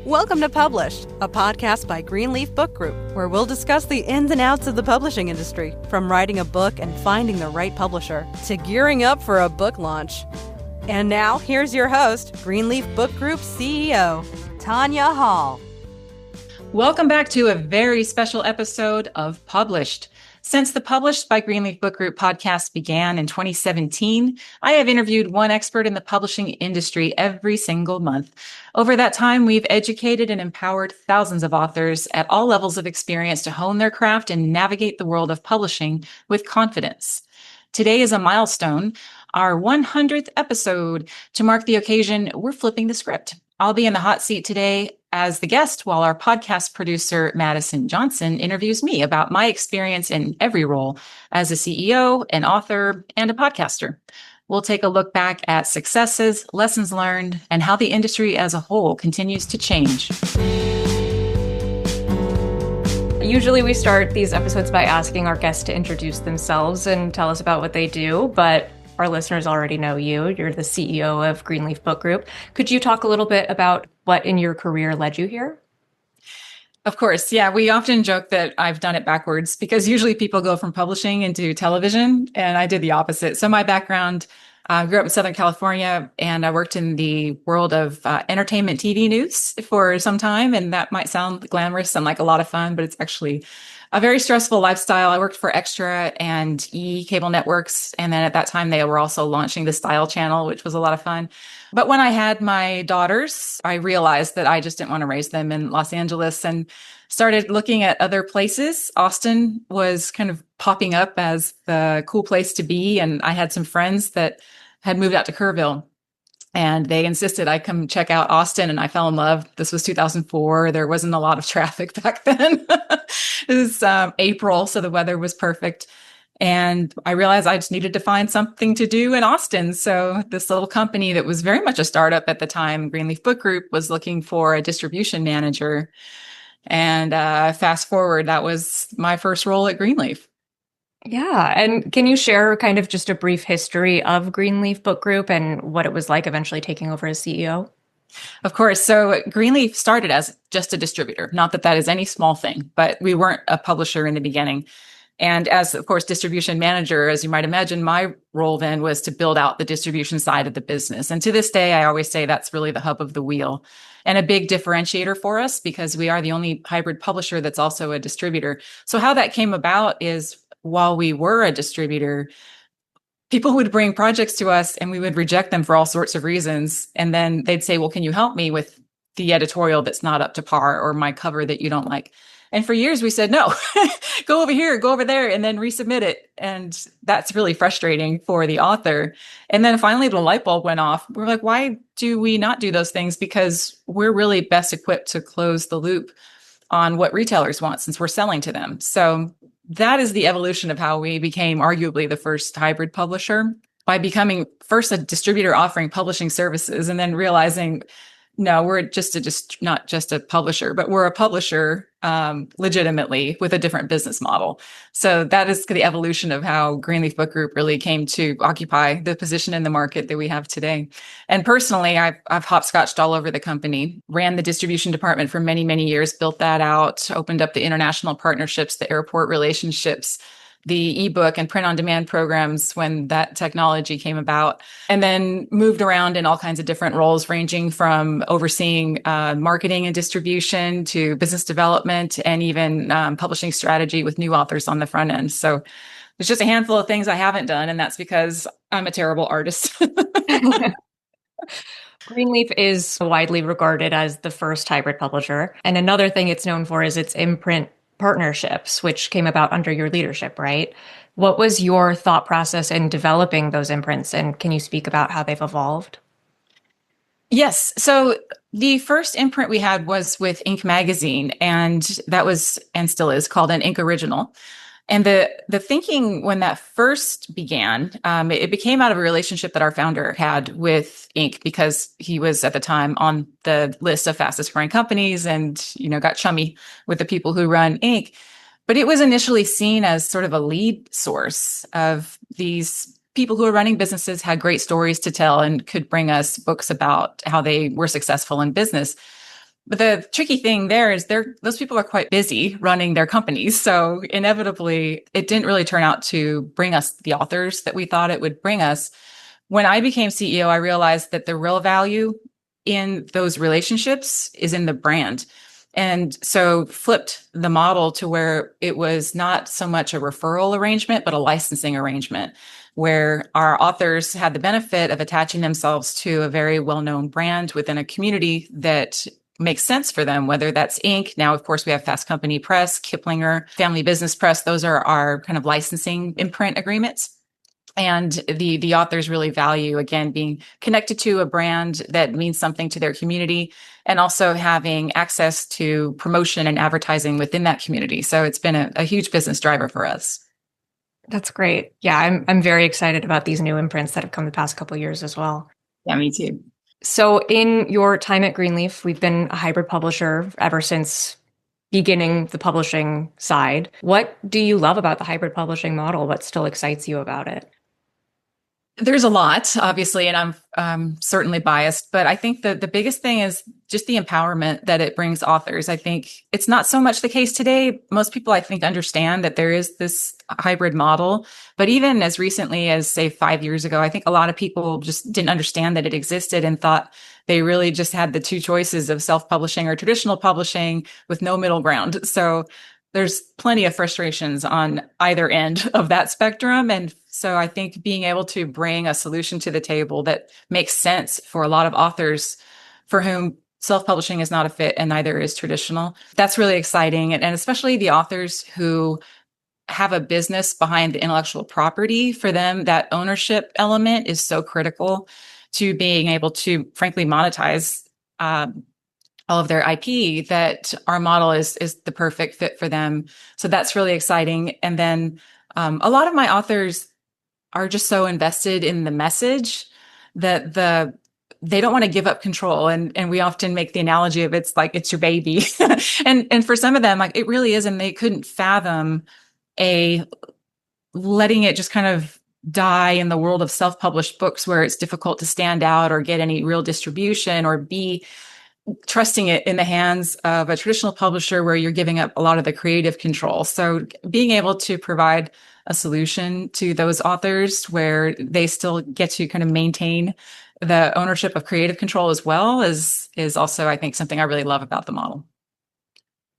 Welcome to Published, a podcast by Greenleaf Book Group, where we'll discuss the ins and outs of the publishing industry, from writing a book and finding the right publisher to gearing up for a book launch. And now, here's your host, Greenleaf Book Group CEO, Tanya Hall. Welcome back to a very special episode of Published. Since the Published by Greenleaf Book Group podcast began in 2017, I have interviewed one expert in the publishing industry every single month. Over that time, we've educated and empowered thousands of authors at all levels of experience to hone their craft and navigate the world of publishing with confidence. Today is a milestone, our 100th episode. To mark the occasion, we're flipping the script. I'll be in the hot seat today as the guest while our podcast producer, Madison Johnson, interviews me about my experience in every role as a CEO, an author, and a podcaster. We'll take a look back at successes, lessons learned, and how the industry as a whole continues to change. Usually we start these episodes by asking our guests to introduce themselves and tell us about what they do, but our listeners already know you. You're the CEO of Greenleaf Book Group. Could you talk a little bit about what in your career led you here? Of course. Yeah, we often joke that I've done it backwards because usually people go from publishing into television, and I did the opposite. So my background, I grew up in Southern California, and I worked in the world of entertainment TV news for some time. And that might sound glamorous and like a lot of fun, but it's actually a very stressful lifestyle. I worked for Extra and cable networks. And then at that time, they were also launching the Style channel, which was a lot of fun. But when I had my daughters, I realized that I just didn't want to raise them in Los Angeles and started looking at other places. Austin was kind of popping up as the cool place to be. And I had some friends that had moved out to Kerrville, and they insisted I come check out Austin, and I fell in love. This was 2004. There wasn't a lot of traffic back then. It was April, so the weather was perfect. And I realized I just needed to find something to do in Austin. So this little company that was very much a startup at the time, Greenleaf Book Group, was looking for a distribution manager. And fast forward, that was my first role at Greenleaf. Yeah. And can you share kind of just a brief history of Greenleaf Book Group and what it was like eventually taking over as CEO? Of course. So Greenleaf started as just a distributor. Not that that is any small thing, but we weren't a publisher in the beginning. And as, of course, distribution manager, as you might imagine, my role then was to build out the distribution side of the business. And to this day, I always say that's really the hub of the wheel and a big differentiator for us because we are the only hybrid publisher that's also a distributor. So how that came about is while we were a distributor, people would bring projects to us and we would reject them for all sorts of reasons. And then they'd say, well, can you help me with the editorial that's not up to par or my cover that you don't like? And for years we said, no, go over here, go over there, and then resubmit it. And that's really frustrating for the author. And then finally the light bulb went off. We're like, why do we not do those things? Because we're really best equipped to close the loop on what retailers want since we're selling to them. So that is the evolution of how we became arguably the first hybrid publisher by becoming first a distributor offering publishing services and then realizing, no, we're not just a publisher, but we're a publisher legitimately with a different business model. So that is the evolution of how Greenleaf Book Group really came to occupy the position in the market that we have today. And personally, I've hopscotched all over the company, ran the distribution department for many, many years, built that out, opened up the international partnerships, the airport relationships, the ebook and print on demand programs when that technology came about, and then moved around in all kinds of different roles, ranging from overseeing marketing and distribution to business development and even publishing strategy with new authors on the front end. So there's just a handful of things I haven't done, and that's because I'm a terrible artist. Greenleaf is widely regarded as the first hybrid publisher. And another thing it's known for is its imprint partnerships, which came about under your leadership, right? What was your thought process in developing those imprints? And can you speak about how they've evolved? Yes. So the first imprint we had was with Ink Magazine, and that was, and still is, called an Ink Original. And the thinking when that first began, it became out of a relationship that our founder had with Ink because he was at the time on the list of fastest growing companies and, got chummy with the people who run Ink. But it was initially seen as sort of a lead source of these people who are running businesses, had great stories to tell and could bring us books about how they were successful in business. But the tricky thing there is those people are quite busy running their companies. So inevitably, it didn't really turn out to bring us the authors that we thought it would bring us. When I became CEO, I realized that the real value in those relationships is in the brand. And so flipped the model to where it was not so much a referral arrangement, but a licensing arrangement, where our authors had the benefit of attaching themselves to a very well-known brand within a community that makes sense for them, whether that's Inc. Now, of course, we have Fast Company Press, Kiplinger, Family Business Press. Those are our kind of licensing imprint agreements. And the authors really value, again, being connected to a brand that means something to their community, and also having access to promotion and advertising within that community. So it's been a huge business driver for us. That's great. Yeah, I'm very excited about these new imprints that have come the past couple of years as well. Yeah, me too. So in your time at Greenleaf, we've been a hybrid publisher ever since beginning the publishing side. What do you love about the hybrid publishing model? What still excites you about it? There's a lot, obviously, and I'm certainly biased, but I think the biggest thing is just the empowerment that it brings authors. I think it's not so much the case today. Most people, I think, understand that there is this hybrid model, but even as recently as, say, 5 years ago, I think a lot of people just didn't understand that it existed and thought they really just had the two choices of self-publishing or traditional publishing with no middle ground. So there's plenty of frustrations on either end of that spectrum. And so I think being able to bring a solution to the table that makes sense for a lot of authors for whom self-publishing is not a fit and neither is traditional, that's really exciting. And especially the authors who have a business behind the intellectual property, for them, that ownership element is so critical to being able to, frankly, monetize all of their IP, that our model is the perfect fit for them. So that's really exciting. And then a lot of my authors are just so invested in the message that they don't want to give up control. And we often make the analogy of it's like it's your baby. and for some of them, like it really is, and they couldn't fathom letting it just kind of die in the world of self-published books where it's difficult to stand out or get any real distribution, or be trusting it in the hands of a traditional publisher where you're giving up a lot of the creative control. So being able to provide a solution to those authors where they still get to kind of maintain the ownership of creative control as well is also, I think, something I really love about the model.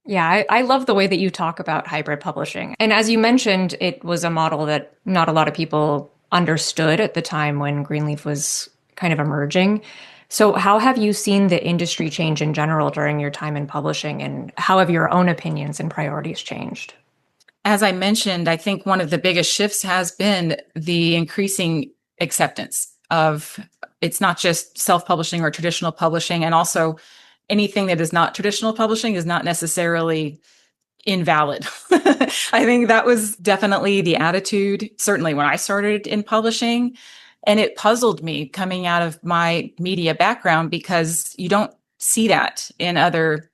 Yeah, I love the way that you talk about hybrid publishing. And as you mentioned, it was a model that not a lot of people understood at the time when Greenleaf was kind of emerging. So how have you seen the industry change in general during your time in publishing, and how have your own opinions and priorities changed? As I mentioned, I think one of the biggest shifts has been the increasing acceptance of it's not just self-publishing or traditional publishing, and also anything that is not traditional publishing is not necessarily invalid. I think that was definitely the attitude, certainly when I started in publishing. And it puzzled me coming out of my media background, because you don't see that in other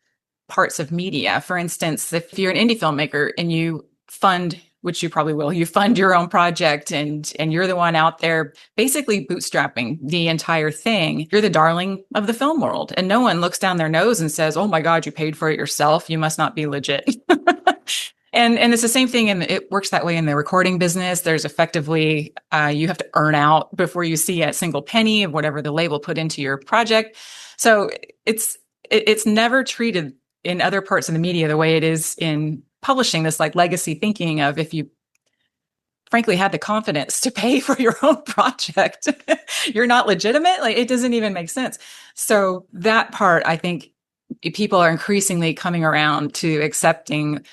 parts of media. For instance, if you're an indie filmmaker and you fund, which you probably will, you fund your own project and you're the one out there basically bootstrapping the entire thing, you're the darling of the film world. And no one looks down their nose and says, oh my God, you paid for it yourself. You must not be legit. And it's the same thing, and it works that way in the recording business. There's effectively, you have to earn out before you see a single penny of whatever the label put into your project. So it's never treated in other parts of the media the way it is in publishing, this like legacy thinking of, if you frankly had the confidence to pay for your own project, you're not legitimate. Like, it doesn't even make sense. So that part, I think people are increasingly coming around to accepting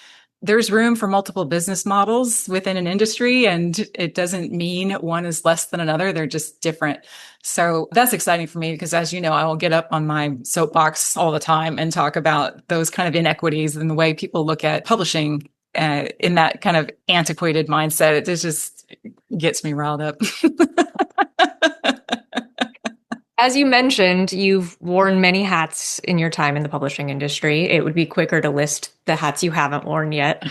there's room for multiple business models within an industry, and it doesn't mean one is less than another. They're just different. So that's exciting for me, because as you know, I will get up on my soapbox all the time and talk about those kind of inequities and the way people look at publishing in that kind of antiquated mindset. It just gets me riled up. As you mentioned, you've worn many hats in your time in the publishing industry. It would be quicker to list the hats you haven't worn yet.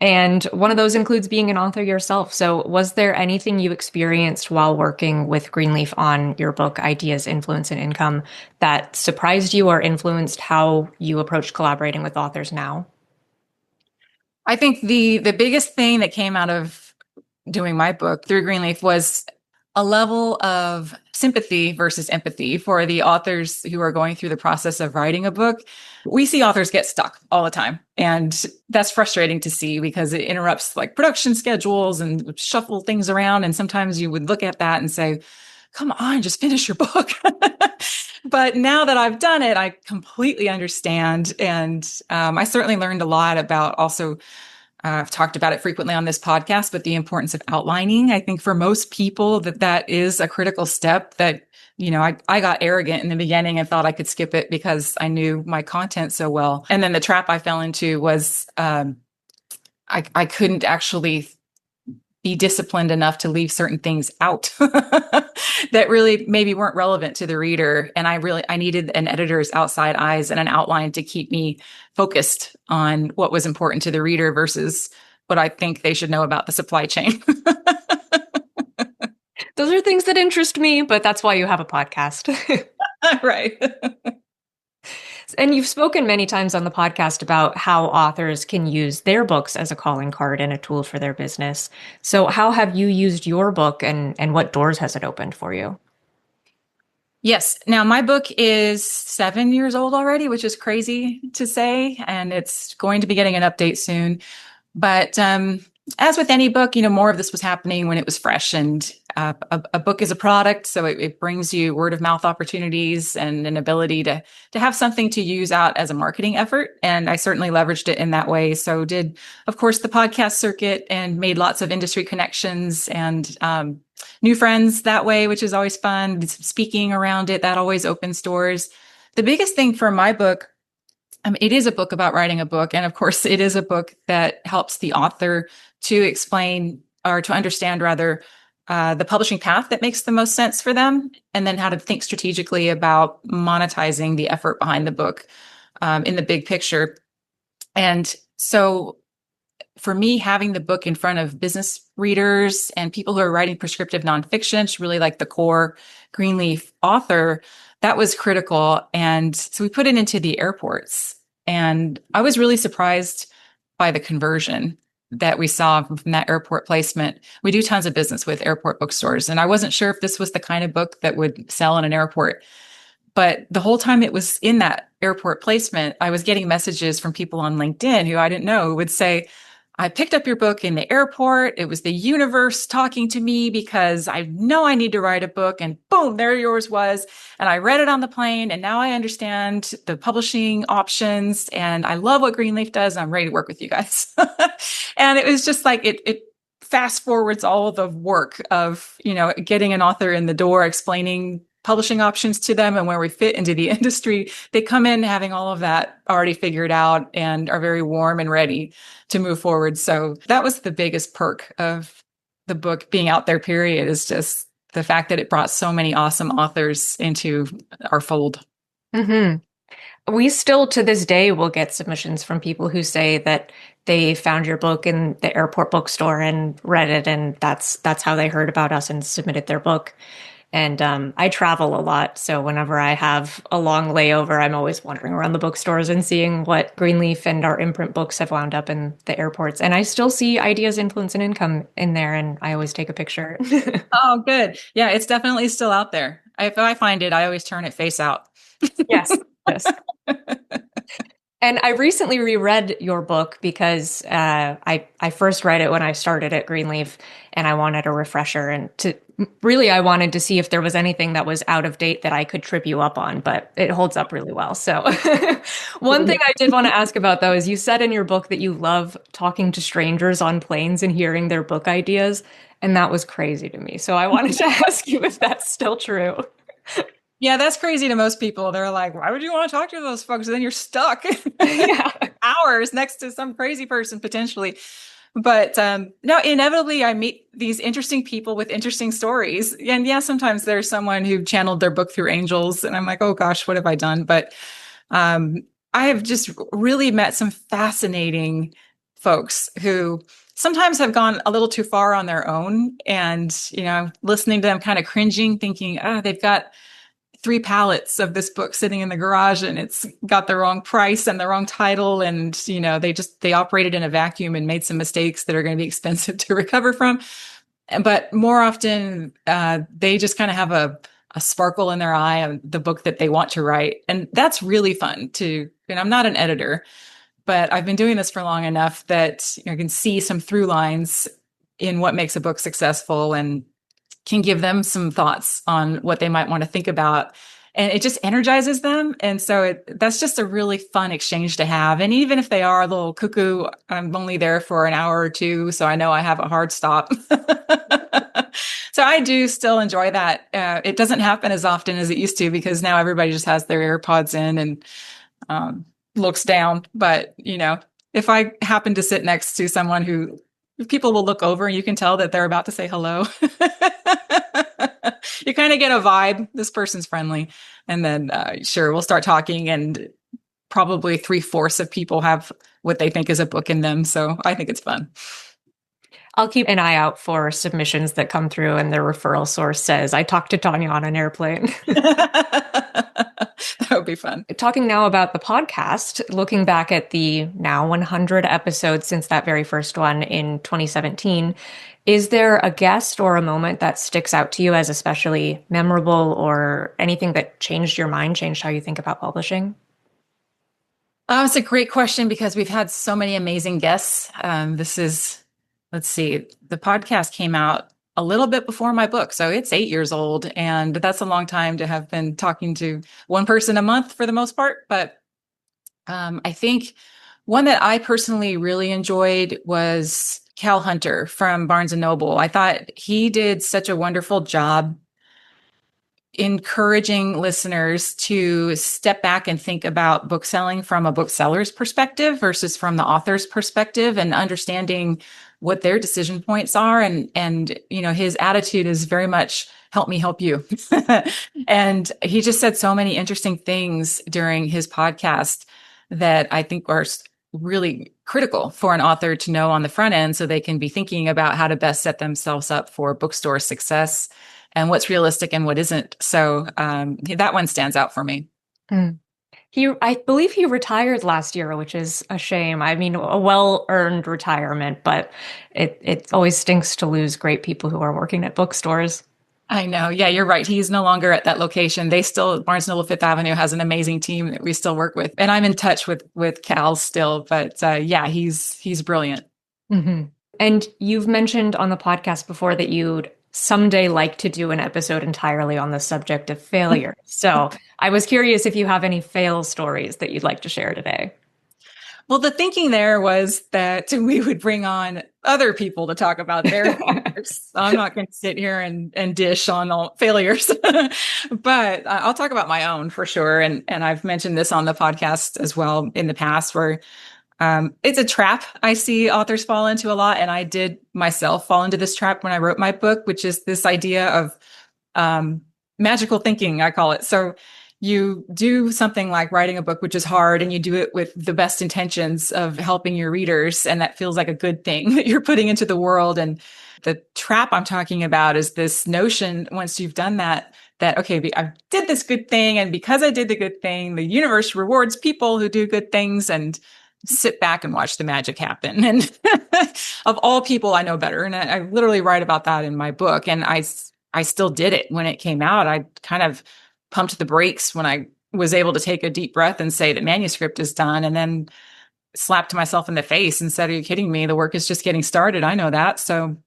And one of those includes being an author yourself. So, was there anything you experienced while working with Greenleaf on your book, Ideas, Influence, and Income, that surprised you or influenced how you approach collaborating with authors now? I think the biggest thing that came out of doing my book through Greenleaf was a level of sympathy versus empathy for the authors who are going through the process of writing a book. We see authors get stuck all the time, and that's frustrating to see because it interrupts like production schedules and shuffle things around. And sometimes you would look at that and say, come on, just finish your book. But now that I've done it, I completely understand. And I certainly learned a lot about also I've talked about it frequently on this podcast, but the importance of outlining. I think for most people that is a critical step that, I got arrogant in the beginning and thought I could skip it because I knew my content so well. And then the trap I fell into was I couldn't actually be disciplined enough to leave certain things out that really maybe weren't relevant to the reader. And I needed an editor's outside eyes and an outline to keep me focused on what was important to the reader versus what I think they should know about the supply chain. Those are things that interest me, but that's why you have a podcast. Right. And you've spoken many times on the podcast about how authors can use their books as a calling card and a tool for their business. So how have you used your book and what doors has it opened for you? Yes. Now, my book is 7 years old already, which is crazy to say, and it's going to be getting an update soon. But as with any book, more of this was happening when it was fresh, and a book is a product. So it brings you word of mouth opportunities and an ability to have something to use out as a marketing effort. And I certainly leveraged it in that way. So did, of course, the podcast circuit and made lots of industry connections and new friends that way, which is always fun. Speaking around it, that always opens doors. The biggest thing for my book, it is a book about writing a book. And of course, it is a book that helps the author to explain or to understand rather the publishing path that makes the most sense for them, and then how to think strategically about monetizing the effort behind the book in the big picture. And so for me, having the book in front of business readers and people who are writing prescriptive nonfiction, really like the core Greenleaf author, that was critical. And so we put it into the airports. And I was really surprised by the conversion that we saw from that airport placement. We do tons of business with airport bookstores, and I wasn't sure if this was the kind of book that would sell in an airport. But the whole time it was in that airport placement, I was getting messages from people on LinkedIn who I didn't know who would say, I picked up your book in the airport. It was the universe talking to me because I know I need to write a book, and boom, there yours was. And I read it on the plane, and now I understand the publishing options, and I love what Greenleaf does. I'm ready to work with you guys. And it was just like, it fast forwards all the work of, getting an author in the door, explaining publishing options to them and where we fit into the industry. They come in having all of that already figured out and are very warm and ready to move forward. So that was the biggest perk of the book being out there, period, is just the fact that it brought so many awesome authors into our fold. Mm-hmm. We still, to this day, will get submissions from people who say that they found your book in the airport bookstore and read it, and that's how they heard about us and submitted their book. And I travel a lot, so whenever I have a long layover, I'm always wandering around the bookstores and seeing what Greenleaf and our imprint books have wound up in the airports. And I still see Ideas, Influence, and Income in there, and I always take a picture. Oh, good. Yeah, it's definitely still out there. If I find it, I always turn it face out. Yes. Yes. And I recently reread your book because I first read it when I started at Greenleaf, and I wanted a refresher. And I wanted to see if there was anything that was out of date that I could trip you up on, but it holds up really well. So one thing I did want to ask about, though, is you said in your book that you love talking to strangers on planes and hearing their book ideas. And that was crazy to me. So I wanted to ask you if that's still true. Yeah, that's crazy to most people. They're like, why would you want to talk to those folks? And then you're stuck hours next to some crazy person potentially. But no, inevitably, I meet these interesting people with interesting stories. And yeah, sometimes there's someone who channeled their book through angels. And I'm like, oh gosh, what have I done? But I have just really met some fascinating folks who sometimes have gone a little too far on their own, and listening to them kind of cringing, thinking, they've got 3 pallets of this book sitting in the garage and it's got the wrong price and the wrong title, and they operated in a vacuum and made some mistakes that are going to be expensive to recover from. But more often they just kind of have a sparkle in their eye on the book that they want to write, and that's really fun too. And I'm not an editor, but I've been doing this for long enough that I can see some through lines in what makes a book successful and can give them some thoughts on what they might want to think about. And it just energizes them. And so that's just a really fun exchange to have. And even if they are a little cuckoo, I'm only there for an hour or two, so I know I have a hard stop. So I do still enjoy that. It doesn't happen as often as it used to, because now everybody just has their AirPods in and looks down. But, if I happen to sit next to someone who people will look over and you can tell that they're about to say hello, you kind of get a vibe. This person's friendly. And then, sure, we'll start talking, and probably 3/4 of people have what they think is a book in them. So I think it's fun. I'll keep an eye out for submissions that come through and their referral source says, I talked to Tanya on an airplane. That would be fun. Talking now about the podcast, looking back at the now 100 episodes since that very first one in 2017, is there a guest or a moment that sticks out to you as especially memorable, or anything that changed your mind, changed how you think about publishing? It's a great question, because we've had so many amazing guests. Let's see, the podcast came out a little bit before my book, so it's 8 years old, and that's a long time to have been talking to one person a month for the most part. But I think one that I personally really enjoyed was Cal Hunter from Barnes & Noble. I thought he did such a wonderful job encouraging listeners to step back and think about bookselling from a bookseller's perspective versus from the author's perspective, and understanding what their decision points are. And his attitude is very much help me help you. And he just said so many interesting things during his podcast that I think are really critical for an author to know on the front end, so they can be thinking about how to best set themselves up for bookstore success and what's realistic and what isn't. So that one stands out for me. Mm. I believe he retired last year, which is a shame. I mean, a well-earned retirement, but it always stinks to lose great people who are working at bookstores. I know. Yeah, you're right. He's no longer at that location. Barnes & Noble Fifth Avenue has an amazing team that we still work with. And I'm in touch with Cal still, but yeah, he's brilliant. Mm-hmm. And you've mentioned on the podcast before that you'd someday like to do an episode entirely on the subject of failure. So I was curious if you have any fail stories that you'd like to share today. Well, the thinking there was that we would bring on other people to talk about their failures. I'm not going to sit here and dish on all failures, but I'll talk about my own for sure. And I've mentioned this on the podcast as well in the past, where it's a trap I see authors fall into a lot. And I did myself fall into this trap when I wrote my book, which is this idea of magical thinking, I call it. So you do something like writing a book, which is hard, and you do it with the best intentions of helping your readers. And that feels like a good thing that you're putting into the world. And the trap I'm talking about is this notion, once you've done that, okay, I did this good thing. And because I did the good thing, the universe rewards people who do good things, and sit back and watch the magic happen. And of all people, I know better. And I literally write about that in my book. And I still did it when it came out. I kind of pumped the brakes when I was able to take a deep breath and say the manuscript is done, and then slapped myself in the face and said, are you kidding me? The work is just getting started. I know that. So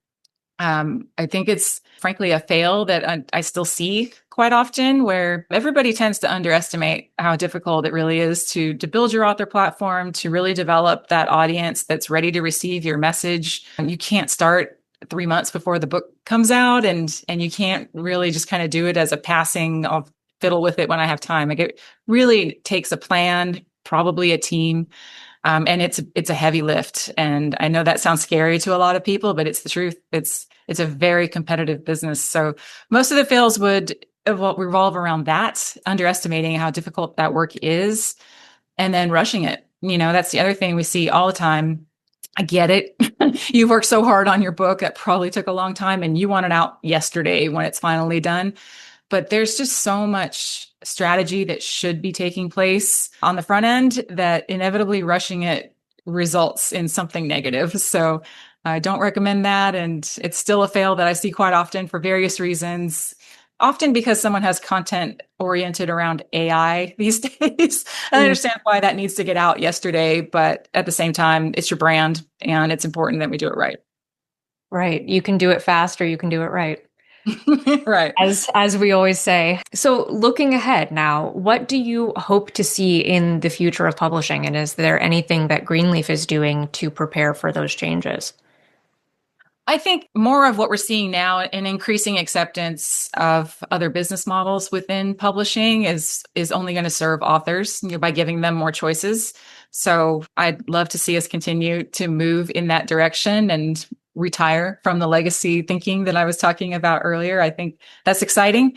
I think it's frankly a fail that I still see quite often, where everybody tends to underestimate how difficult it really is to build your author platform, to really develop that audience that's ready to receive your message. You can't start 3 months before the book comes out, and you can't really just kind of do it as a passing, I'll fiddle with it when I have time. Like, it really takes a plan, probably a team. And it's a heavy lift. And I know that sounds scary to a lot of people, but it's the truth. It's a very competitive business. So most of the fails would revolve around that, underestimating how difficult that work is, and then rushing it. That's the other thing we see all the time. I get it. You worked so hard on your book. That probably took a long time and you want it out yesterday when it's finally done. But there's just so much strategy that should be taking place on the front end that inevitably rushing it results in something negative. So I don't recommend that. And it's still a fail that I see quite often for various reasons. Often because someone has content oriented around AI these days. I understand why that needs to get out yesterday, but at the same time, it's your brand and it's important that we do it right. Right. You can do it fast or you can do it right. Right. As we always say. So looking ahead now, what do you hope to see in the future of publishing? And is there anything that Greenleaf is doing to prepare for those changes? I think more of what we're seeing now, an increasing acceptance of other business models within publishing is only going to serve authors, by giving them more choices. So I'd love to see us continue to move in that direction and retire from the legacy thinking that I was talking about earlier. I think that's exciting.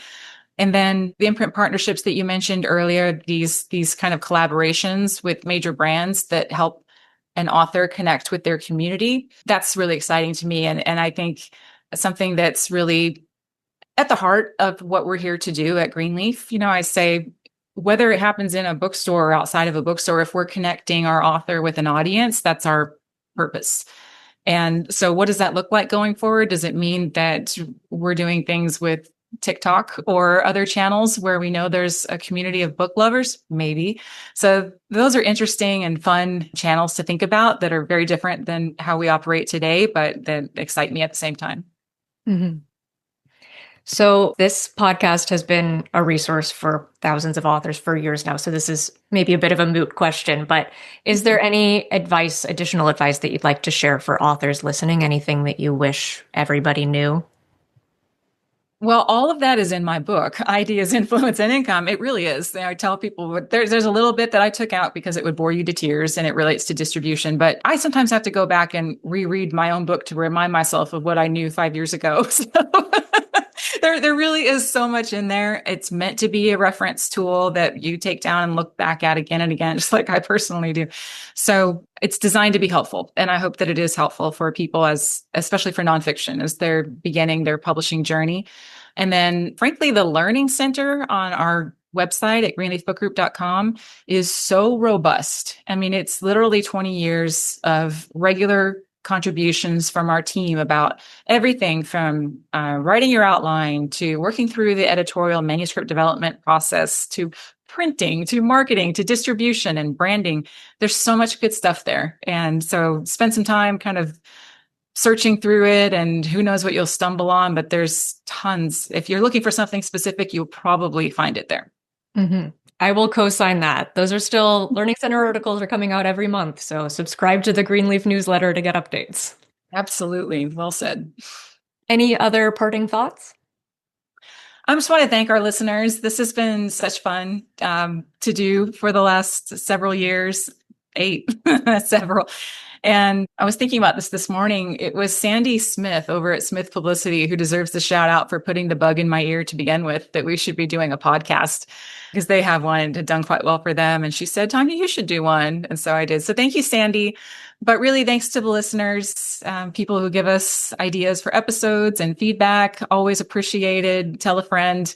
And then the imprint partnerships that you mentioned earlier, these kind of collaborations with major brands that help an author connect with their community. That's really exciting to me. And I think something that's really at the heart of what we're here to do at Greenleaf. I say, whether it happens in a bookstore or outside of a bookstore, if we're connecting our author with an audience, that's our purpose. And so what does that look like going forward? Does it mean that we're doing things with TikTok or other channels where we know there's a community of book lovers? Maybe. So those are interesting and fun channels to think about that are very different than how we operate today, but that excite me at the same time. Mm-hmm. So this podcast has been a resource for thousands of authors for years now. So this is maybe a bit of a moot question, but is there any additional advice that you'd like to share for authors listening? Anything that you wish everybody knew? Well, all of that is in my book, Ideas, Influence, and Income. It really is. I tell people there's a little bit that I took out because it would bore you to tears and it relates to distribution. But I sometimes have to go back and reread my own book to remind myself of what I knew 5 years ago. So there really is so much in there. It's meant to be a reference tool that you take down and look back at again and again, just like I personally do. So it's designed to be helpful. And I hope that it is helpful for people, especially for nonfiction, as they're beginning their publishing journey. And then, frankly, the Learning Center on our website at greenleafbookgroup.com is so robust. I mean, it's literally 20 years of regular contributions from our team about everything from writing your outline to working through the editorial manuscript development process to printing to marketing to distribution and branding. There's so much good stuff there. And so spend some time kind of searching through it, and who knows what you'll stumble on, but there's tons. If you're looking for something specific, you'll probably find it there. Mm-hmm. I will co-sign that. Those are still Learning Center articles are coming out every month. So subscribe to the Greenleaf newsletter to get updates. Absolutely. Well said. Any other parting thoughts? I just want to thank our listeners. This has been such fun to do for the last several years, 8, several. And I was thinking about this morning. It was Sandy Smith over at Smith Publicity who deserves the shout out for putting the bug in my ear to begin with, that we should be doing a podcast because they have one and had done quite well for them. And she said, Tanya, you should do one. And so I did. So thank you, Sandy. But really, thanks to the listeners, people who give us ideas for episodes and feedback. Always appreciated. Tell a friend.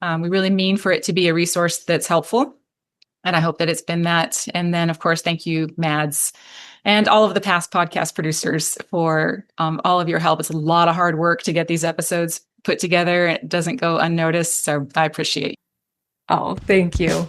We really mean for it to be a resource that's helpful. And I hope that it's been that. And then, of course, thank you, Mads, and all of the past podcast producers for all of your help. It's a lot of hard work to get these episodes put together. It doesn't go unnoticed. So I appreciate it. Oh, thank you.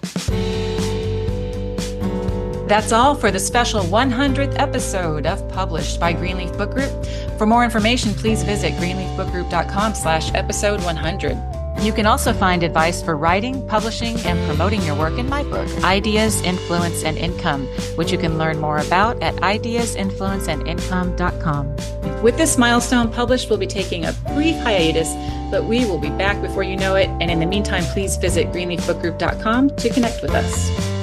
That's all for the special 100th episode of Published by Greenleaf Book Group. For more information, please visit greenleafbookgroup.com/episode 100. You can also find advice for writing, publishing, and promoting your work in my book, Ideas, Influence, and Income, which you can learn more about at ideasinfluenceandincome.com. With this milestone published, we'll be taking a brief hiatus, but we will be back before you know it. And in the meantime, please visit greenleafbookgroup.com to connect with us.